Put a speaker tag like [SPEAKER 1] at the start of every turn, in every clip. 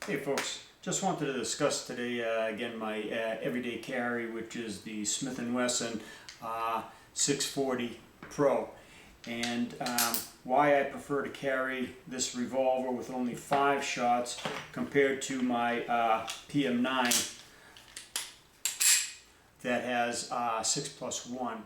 [SPEAKER 1] Hey folks, just wanted to discuss today again my everyday carry, which is the Smith & Wesson 640 Pro, and why I prefer to carry this revolver with only 5 shots compared to my PM9 that has 6+1.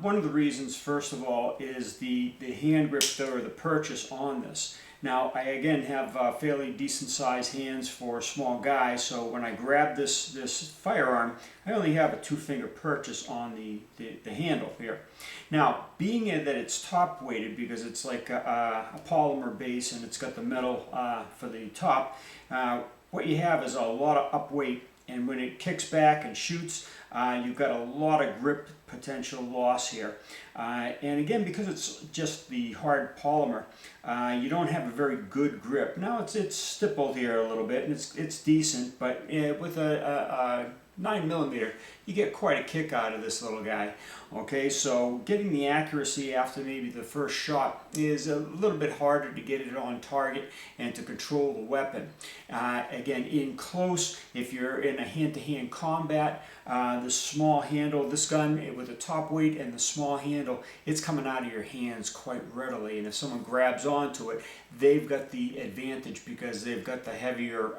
[SPEAKER 1] One of the reasons, first of all, is the hand grip or the purchase on this. Now, I again have fairly decent sized hands for a small guy, so when I grab this firearm, I only have a 2-finger purchase on the handle here. Now, being that it's top weighted because it's like a polymer base and it's got the metal for the top, what you have is a lot of up weight, and when it kicks back and shoots, you've got a lot of grip potential loss here. And again, because it's just the hard polymer, you don't have a very good grip. Now it's stippled here a little bit, and it's decent, but with a 9mm, you get quite a kick out of this little guy. Okay, so getting the accuracy after maybe the first shot is a little bit harder to get it on target and to control the weapon. Again, in close, if you're in a hand-to-hand combat, the small handle, this gun with the top weight and the small handle, it's coming out of your hands quite readily, and if someone grabs onto it, they've got the advantage because they've got the heavier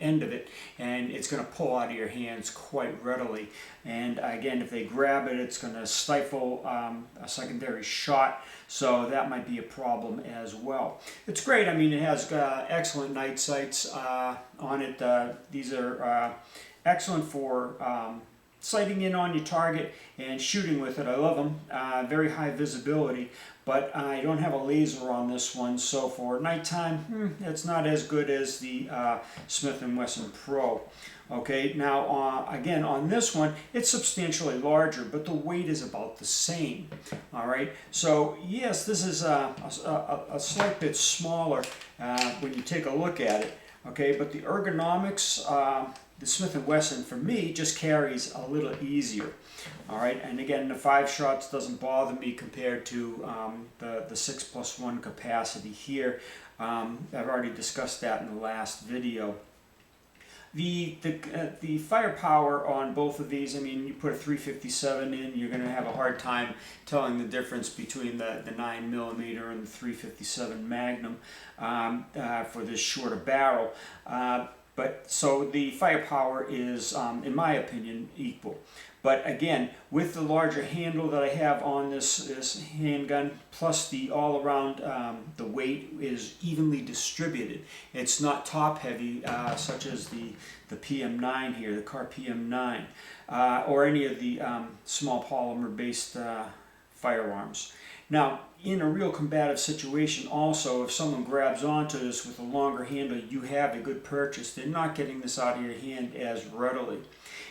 [SPEAKER 1] end of it, and it's going to pull out of your hands quite readily. And again, if they grab it, it's going to stifle a secondary shot, so that might be a problem as well. It's great. I mean, it has excellent night sights on it. These are excellent for sighting in on your target and shooting with it. I love them. Very high visibility, but I don't have a laser on this one, so for nighttime, it's not as good as the Smith & Wesson Pro. Okay, now again on this one, it's substantially larger, but the weight is about the same. All right, so yes, this is a slight bit smaller when you take a look at it. Okay, but the ergonomics, the Smith & Wesson for me just carries a little easier. All right, and again, the 5 shots doesn't bother me compared to the 6+1 capacity here. I've already discussed that in the last video. The firepower on both of these, I mean, you put a 357 in, you're going to have a hard time telling the difference between the 9mm and the 357 Magnum for this shorter barrel. But so the firepower is, in my opinion, equal. But again, with the larger handle that I have on this handgun, plus the all-around, the weight is evenly distributed. It's not top-heavy, such as the PM9 here, the Kahr PM9, or any of the small polymer-based firearms. Now, in a real combative situation also, if someone grabs onto this with a longer handle, you have a good purchase. They're not getting this out of your hand as readily.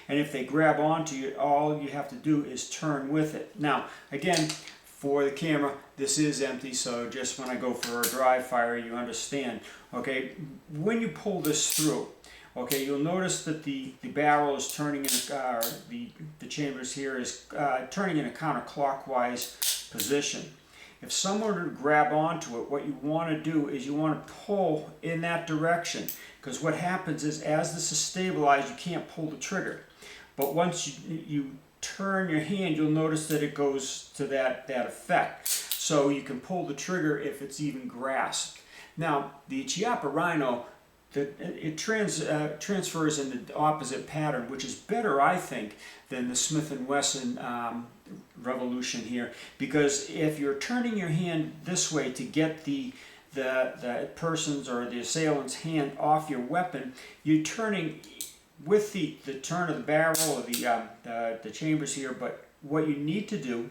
[SPEAKER 1] And if they grab onto you, all you have to do is turn with it. Now, again, for the camera, this is empty, so just when I go for a dry fire, you understand. Okay, when you pull this through, okay, you'll notice that the barrel is turning in the chambers here is turning in a counterclockwise position. If someone were to grab onto it, what you want to do is you want to pull in that direction, because what happens is as this is stabilized, you can't pull the trigger. But once you turn your hand, you'll notice that it goes to that effect. So you can pull the trigger if it's even grasped. Now, the Chiappa Rhino, it transfers in the opposite pattern, which is better, I think, than the Smith & Wesson Revolution here, because if you're turning your hand this way to get the person's or the assailant's hand off your weapon, you're turning with the turn of the barrel or the chambers here, but what you need to do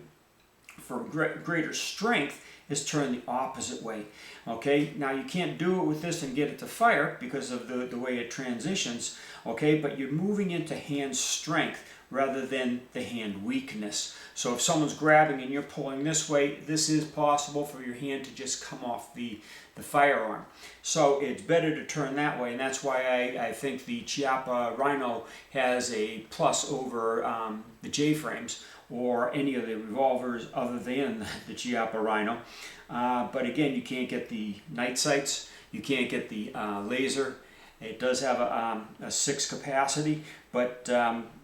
[SPEAKER 1] for greater strength is turn the opposite way. Okay, now you can't do it with this and get it to fire because of the way it transitions, okay, but you're moving into hand strength rather than the hand weakness. So if someone's grabbing and you're pulling this way, this is possible for your hand to just come off the firearm. So it's better to turn that way, and that's why I think the Chiappa Rhino has a plus over the J-frames or any of the revolvers other than the Chiappa Rhino. But again, you can't get the night sights, you can't get the laser, It does have a 6 capacity, but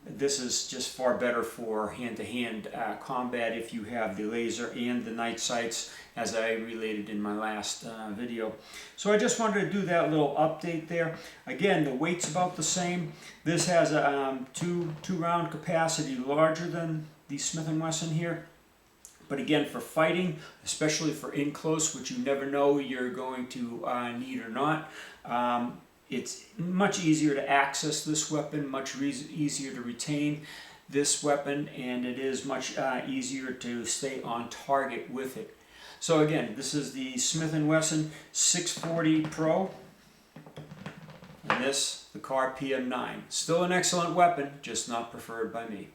[SPEAKER 1] this is just far better for hand-to-hand combat if you have the laser and the night sights, as I related in my last video. So I just wanted to do that little update there. Again, the weight's about the same. This has a two round capacity, larger than the Smith & Wesson here. But again, for fighting, especially for in close, which you never know you're going to need or not, it's much easier to access this weapon, much easier to retain this weapon, and it is much easier to stay on target with it. So again, this is the Smith & Wesson 640 Pro, and this, the Kahr PM9. Still an excellent weapon, just not preferred by me.